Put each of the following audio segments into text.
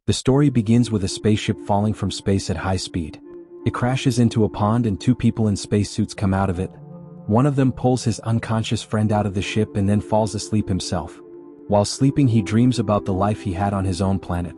The story begins with a spaceship falling from space at high speed. It crashes into a pond and two people in spacesuits come out of it. One of them pulls his unconscious friend out of the ship and then falls asleep himself. While sleeping, he dreams about the life he had on his own planet.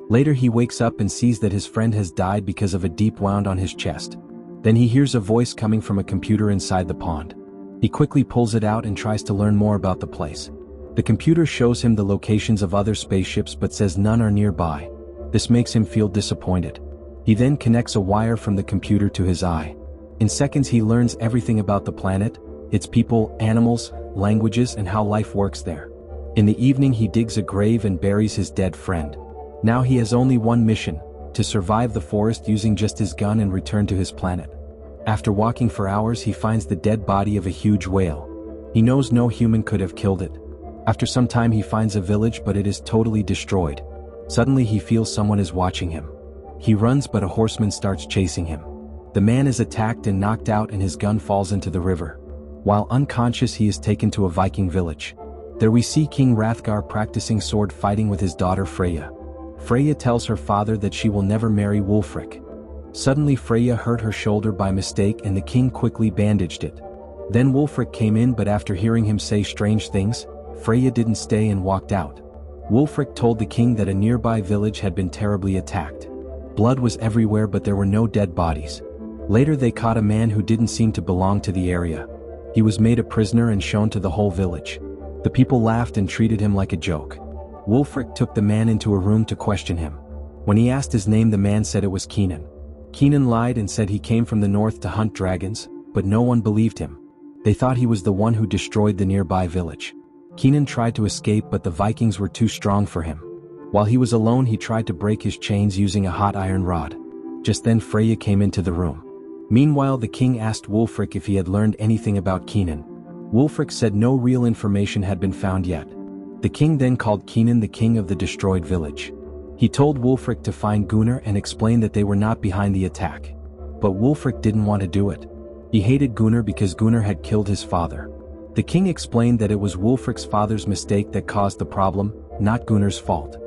Later he wakes up and sees that his friend has died because of a deep wound on his chest. Then he hears a voice coming from a computer inside the pond. He quickly pulls it out and tries to learn more about the place. The computer shows him the locations of other spaceships but says none are nearby. This makes him feel disappointed. He then connects a wire from the computer to his eye. In seconds he learns everything about the planet, its people, animals, languages, and how life works there. In the evening he digs a grave and buries his dead friend. Now he has only one mission: to survive the forest using just his gun and return to his planet. After walking for hours he finds the dead body of a huge whale. He knows no human could have killed it. After some time he finds a village but it is totally destroyed. Suddenly he feels someone is watching him. He runs but a horseman starts chasing him. The man is attacked and knocked out and his gun falls into the river. While unconscious he is taken to a Viking village. There we see King Hrothgar practicing sword fighting with his daughter Freyja. Freyja tells her father that she will never marry Wulfric. Suddenly Freyja hurt her shoulder by mistake and the king quickly bandaged it. Then Wulfric came in, but after hearing him say strange things, Freyja didn't stay and walked out. Wulfric told the king that a nearby village had been terribly attacked. Blood was everywhere but there were no dead bodies. Later they caught a man who didn't seem to belong to the area. He was made a prisoner and shown to the whole village. The people laughed and treated him like a joke. Wulfric took the man into a room to question him. When he asked his name, the man said it was Keenan. Keenan lied and said he came from the north to hunt dragons, but no one believed him. They thought he was the one who destroyed the nearby village. Keenan tried to escape but the Vikings were too strong for him. While he was alone he tried to break his chains using a hot iron rod. Just then Freyja came into the room. Meanwhile the king asked Wulfric if he had learned anything about Keenan. Wulfric said no real information had been found yet. The king then called Keenan the king of the destroyed village. He told Wulfric to find Gunnar and explain that they were not behind the attack. But Wulfric didn't want to do it. He hated Gunnar because Gunnar had killed his father. The king explained that it was Wulfric's father's mistake that caused the problem, not Gunnar's fault.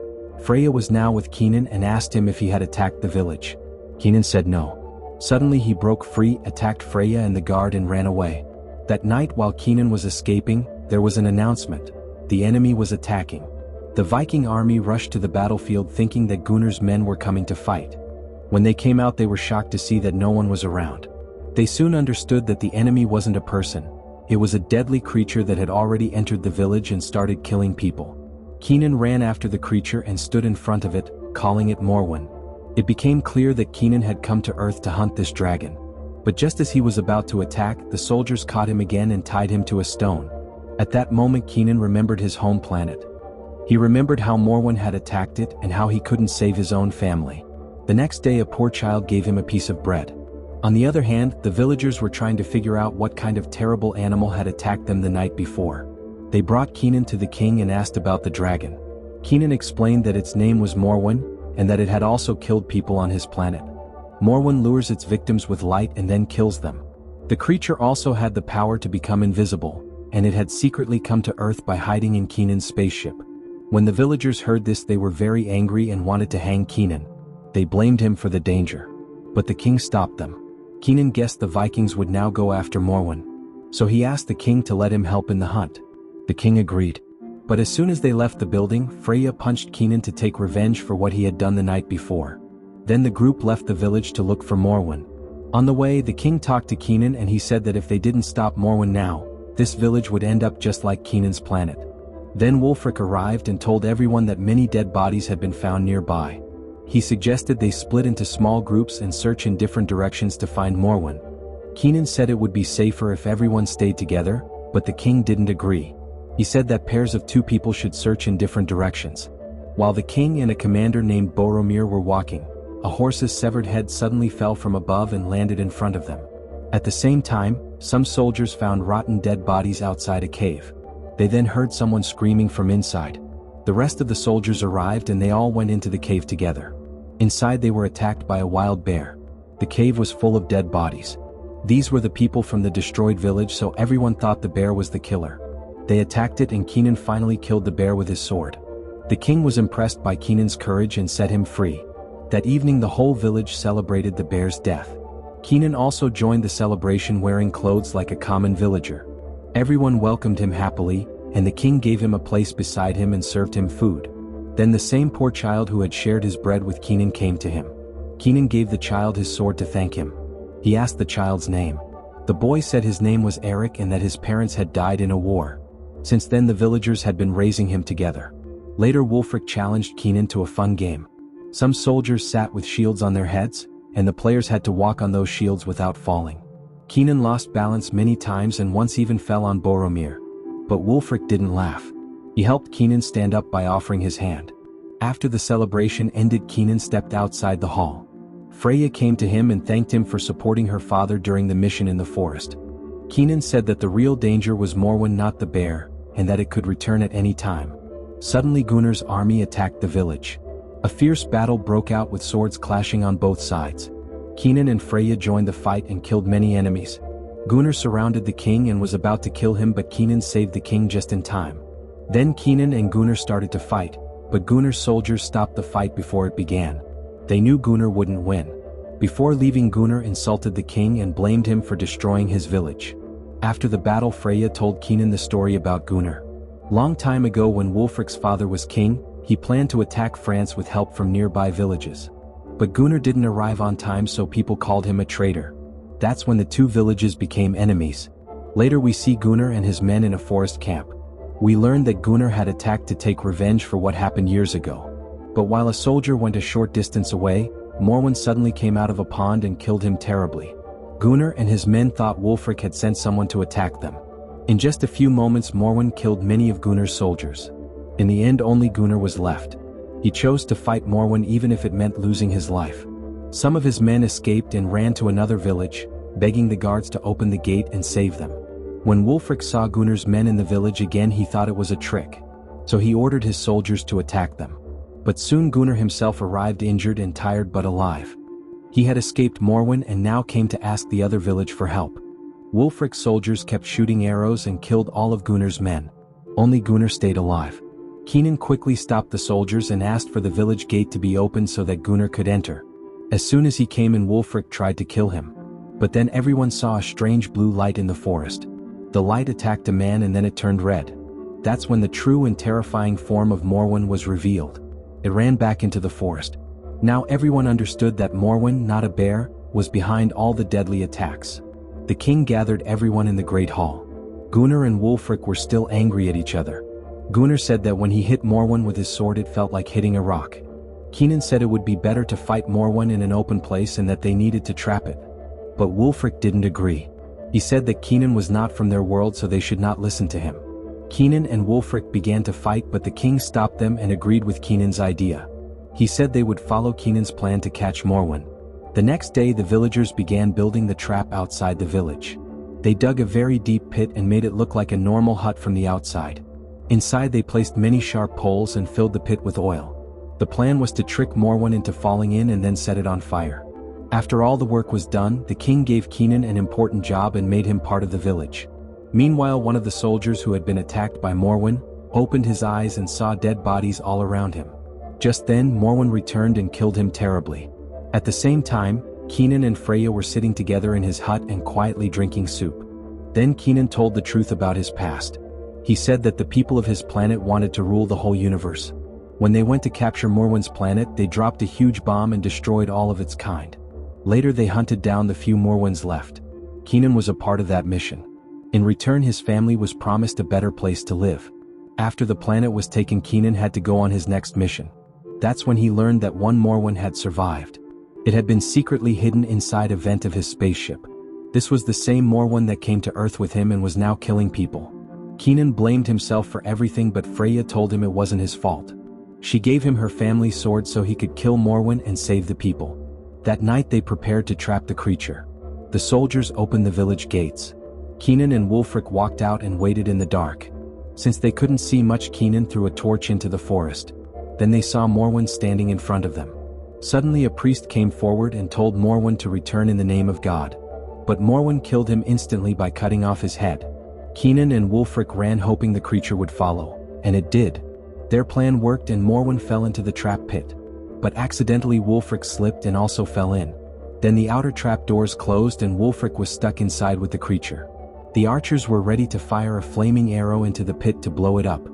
Freyja was now with Keenan and asked him if he had attacked the village. Keenan said no. Suddenly he broke free, attacked Freyja and the guard and ran away. That night while Keenan was escaping, there was an announcement. The enemy was attacking. The Viking army rushed to the battlefield thinking that Gunnar's men were coming to fight. When they came out they were shocked to see that no one was around. They soon understood that the enemy wasn't a person. It was a deadly creature that had already entered the village and started killing people. Keenan ran after the creature and stood in front of it, calling it Morwen. It became clear that Keenan had come to Earth to hunt this dragon. But just as he was about to attack, the soldiers caught him again and tied him to a stone. At that moment Keenan remembered his home planet. He remembered how Morwen had attacked it and how he couldn't save his own family. The next day a poor child gave him a piece of bread. On the other hand, the villagers were trying to figure out what kind of terrible animal had attacked them the night before. They brought Keenan to the king and asked about the dragon. Keenan explained that its name was Morwen, and that it had also killed people on his planet. Morwen lures its victims with light and then kills them. The creature also had the power to become invisible, and it had secretly come to Earth by hiding in Keenan's spaceship. When the villagers heard this they were very angry and wanted to hang Keenan. They blamed him for the danger. But the king stopped them. Keenan guessed the Vikings would now go after Morwen. So he asked the king to let him help in the hunt. The king agreed. But as soon as they left the building, Freyja punched Keenan to take revenge for what he had done the night before. Then the group left the village to look for Morwen. On the way, the king talked to Keenan and he said that if they didn't stop Morwen now, this village would end up just like Keenan's planet. Then Wulfric arrived and told everyone that many dead bodies had been found nearby. He suggested they split into small groups and search in different directions to find Morwen. Keenan said it would be safer if everyone stayed together, but the king didn't agree. He said that pairs of two people should search in different directions. While the king and a commander named Boromir were walking, a horse's severed head suddenly fell from above and landed in front of them. At the same time, some soldiers found rotten dead bodies outside a cave. They then heard someone screaming from inside. The rest of the soldiers arrived and they all went into the cave together. Inside they were attacked by a wild bear. The cave was full of dead bodies. These were the people from the destroyed village, so everyone thought the bear was the killer. They attacked it and Keenan finally killed the bear with his sword. The king was impressed by Kenan's courage and set him free. That evening the whole village celebrated the bear's death. Kenan also joined the celebration wearing clothes like a common villager. Everyone welcomed him happily, and the king gave him a place beside him and served him food. Then the same poor child who had shared his bread with Kenan came to him. Kenan gave the child his sword to thank him. He asked the child's name. The boy said his name was Eric and that his parents had died in a war. Since then the villagers had been raising him together. Later Wulfric challenged Kenan to a fun game. Some soldiers sat with shields on their heads, and the players had to walk on those shields without falling. Kenan lost balance many times and once even fell on Boromir. But Wulfric didn't laugh. He helped Kenan stand up by offering his hand. After the celebration ended, Kenan stepped outside the hall. Freya came to him and thanked him for supporting her father during the mission in the forest. Kenan said that the real danger was Morwen, not the bear, and that it could return at any time. Suddenly Gunnar's army attacked the village. A fierce battle broke out with swords clashing on both sides. Kenan and Freya joined the fight and killed many enemies. Gunnar surrounded the king and was about to kill him, but Kenan saved the king just in time. Then Kenan and Gunnar started to fight, but Gunnar's soldiers stopped the fight before it began. They knew Gunnar wouldn't win. Before leaving, Gunnar insulted the king and blamed him for destroying his village. After the battle, Freya told Kenan the story about Gunnar. Long time ago, when Wulfric's father was king, he planned to attack France with help from nearby villages. But Gunnar didn't arrive on time, so people called him a traitor. That's when the two villages became enemies. Later we see Gunnar and his men in a forest camp. We learned that Gunnar had attacked to take revenge for what happened years ago. But while a soldier went a short distance away, Morwen suddenly came out of a pond and killed him terribly. Gunnar and his men thought Wulfric had sent someone to attack them. In just a few moments, Morwen killed many of Gunnar's soldiers. In the end, only Gunnar was left. He chose to fight Morwen even if it meant losing his life. Some of his men escaped and ran to another village, begging the guards to open the gate and save them. When Wulfric saw Gunnar's men in the village again, he thought it was a trick. So he ordered his soldiers to attack them. But soon Gunnar himself arrived, injured and tired but alive. He had escaped Morwen and now came to ask the other village for help. Wulfric's soldiers kept shooting arrows and killed all of Gunnar's men. Only Gunnar stayed alive. Kenan quickly stopped the soldiers and asked for the village gate to be opened so that Gunnar could enter. As soon as he came in, Wulfric tried to kill him. But then everyone saw a strange blue light in the forest. The light attacked a man and then it turned red. That's when the true and terrifying form of Morwen was revealed. It ran back into the forest. Now everyone understood that Morwen, not a bear, was behind all the deadly attacks. The king gathered everyone in the great hall. Gunnar and Wulfric were still angry at each other. Gunnar said that when he hit Morwen with his sword it felt like hitting a rock. Kenan said it would be better to fight Morwen in an open place and that they needed to trap it. But Wulfric didn't agree. He said that Kenan was not from their world, so they should not listen to him. Kenan and Wulfric began to fight, but the king stopped them and agreed with Kenan's idea. He said they would follow Kenan's plan to catch Morwen. The next day the villagers began building the trap outside the village. They dug a very deep pit and made it look like a normal hut from the outside. Inside they placed many sharp poles and filled the pit with oil. The plan was to trick Morwen into falling in and then set it on fire. After all the work was done, the king gave Kenan an important job and made him part of the village. Meanwhile, one of the soldiers who had been attacked by Morwen opened his eyes and saw dead bodies all around him. Just then, Morwen returned and killed him terribly. At the same time, Kenan and Freya were sitting together in his hut and quietly drinking soup. Then Kenan told the truth about his past. He said that the people of his planet wanted to rule the whole universe. When they went to capture Morwen's planet, they dropped a huge bomb and destroyed all of its kind. Later they hunted down the few Morwens left. Kenan was a part of that mission. In return, his family was promised a better place to live. After the planet was taken, Kenan had to go on his next mission. That's when he learned that one Morwen had survived. It had been secretly hidden inside a vent of his spaceship. This was the same Morwen that came to Earth with him and was now killing people. Kenan blamed himself for everything, but Freya told him it wasn't his fault. She gave him her family's sword so he could kill Morwen and save the people. That night they prepared to trap the creature. The soldiers opened the village gates. Kenan and Wulfric walked out and waited in the dark. Since they couldn't see much, Kenan threw a torch into the forest. Then they saw Morwen standing in front of them. Suddenly a priest came forward and told Morwen to return in the name of God. But Morwen killed him instantly by cutting off his head. Kenan and Wulfric ran hoping the creature would follow, and it did. Their plan worked and Morwen fell into the trap pit. But accidentally Wulfric slipped and also fell in. Then the outer trap doors closed and Wulfric was stuck inside with the creature. The archers were ready to fire a flaming arrow into the pit to blow it up.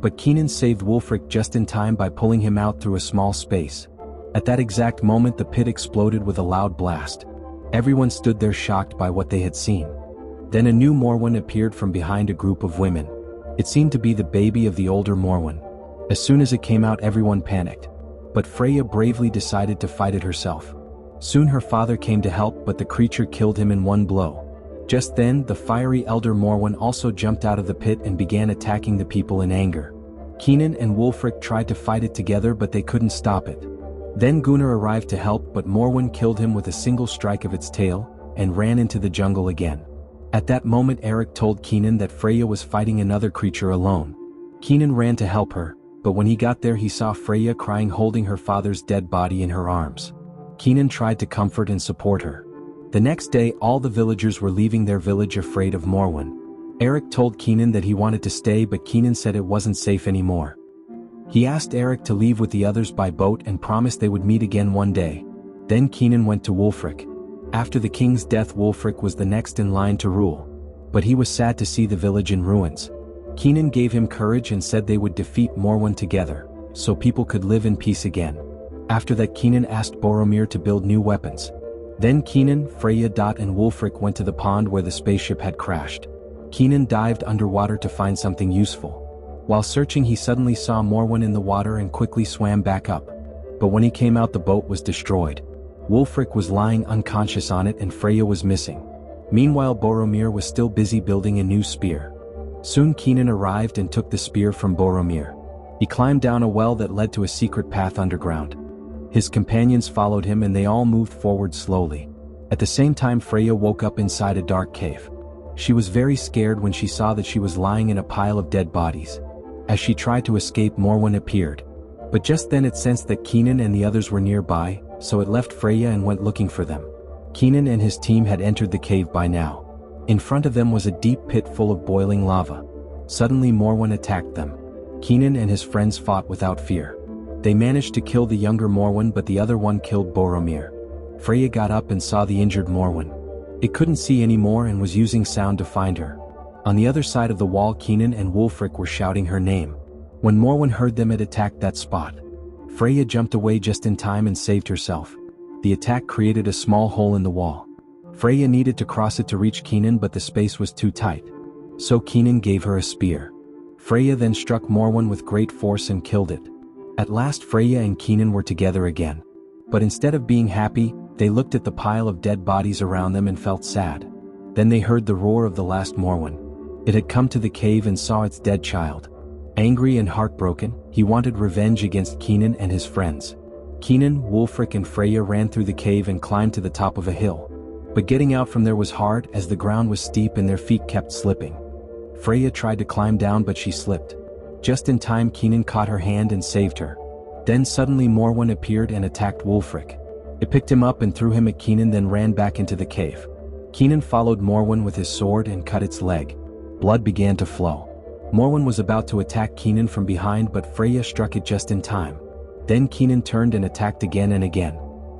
But Keenan saved Wulfric just in time by pulling him out through a small space. At that exact moment the pit exploded with a loud blast. Everyone stood there shocked by what they had seen. Then a new Morwen appeared from behind a group of women. It seemed to be the baby of the older Morwen. As soon as it came out everyone panicked. But Freya bravely decided to fight it herself. Soon her father came to help but the creature killed him in one blow. Just then, the fiery elder Morwen also jumped out of the pit and began attacking the people in anger. Keenan and Wulfric tried to fight it together but they couldn't stop it. Then Gunnar arrived to help but Morwen killed him with a single strike of its tail, and ran into the jungle again. At that moment Eric told Keenan that Freya was fighting another creature alone. Keenan ran to help her, but when he got there he saw Freya crying holding her father's dead body in her arms. Keenan tried to comfort and support her. The next day all the villagers were leaving their village afraid of Morwen. Eric told Keenan that he wanted to stay but Keenan said it wasn't safe anymore. He asked Eric to leave with the others by boat and promised they would meet again one day. Then Keenan went to Wulfric. After the king's death Wulfric was the next in line to rule. But he was sad to see the village in ruins. Keenan gave him courage and said they would defeat Morwen together, so people could live in peace again. After that Keenan asked Boromir to build new weapons. Then Keenan, Freya, and Wulfric went to the pond where the spaceship had crashed. Keenan dived underwater to find something useful. While searching he suddenly saw Morwen in the water and quickly swam back up. But when he came out the boat was destroyed. Wulfric was lying unconscious on it and Freya was missing. Meanwhile Boromir was still busy building a new spear. Soon Keenan arrived and took the spear from Boromir. He climbed down a well that led to a secret path underground. His companions followed him and they all moved forward slowly. At the same time Freya woke up inside a dark cave. She was very scared when she saw that she was lying in a pile of dead bodies. As she tried to escape Morwen appeared. But just then it sensed that Keenan and the others were nearby, so it left Freya and went looking for them. Keenan and his team had entered the cave by now. In front of them was a deep pit full of boiling lava. Suddenly Morwen attacked them. Keenan and his friends fought without fear. They managed to kill the younger Morwen but the other one killed Boromir. Freya got up and saw the injured Morwen. It couldn't see anymore and was using sound to find her. On the other side of the wall Keenan and Wulfric were shouting her name. When Morwen heard them it attacked that spot. Freya jumped away just in time and saved herself. The attack created a small hole in the wall. Freya needed to cross it to reach Keenan but the space was too tight. So Keenan gave her a spear. Freya then struck Morwen with great force and killed it. At last Freya and Keenan were together again. But instead of being happy, they looked at the pile of dead bodies around them and felt sad. Then they heard the roar of the last Morwen. It had come to the cave and saw its dead child. Angry and heartbroken, he wanted revenge against Keenan and his friends. Keenan, Wulfric and Freya ran through the cave and climbed to the top of a hill. But getting out from there was hard as the ground was steep and their feet kept slipping. Freya tried to climb down but she slipped. Just in time Keenan caught her hand and saved her. Then suddenly Morwen appeared and attacked Wulfric. It picked him up and threw him at Keenan then ran back into the cave. Keenan followed Morwen with his sword and cut its leg. Blood began to flow. Morwen was about to attack Keenan from behind but Freya struck it just in time. Then Keenan turned and attacked again and again.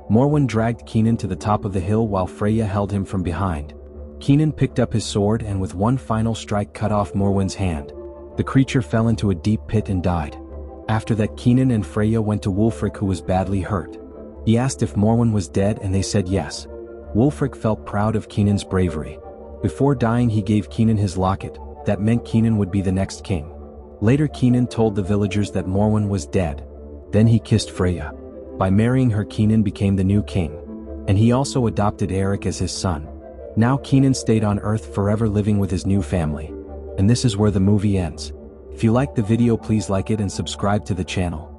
Morwen dragged Keenan to the top of the hill while Freya held him from behind. Keenan picked up his sword and with one final strike cut off Morwen's hand. The creature fell into a deep pit and died. After that Keenan and Freya went to Wulfric who was badly hurt. He asked if Morwen was dead and they said yes. Wulfric felt proud of Keenan's bravery. Before dying he gave Keenan his locket. That meant Keenan would be the next king. Later Keenan told the villagers that Morwen was dead. Then he kissed Freya. By marrying her Keenan became the new king. And he also adopted Eric as his son. Now Keenan stayed on Earth forever living with his new family. And this is where the movie ends. If you liked the video please like it and subscribe to the channel.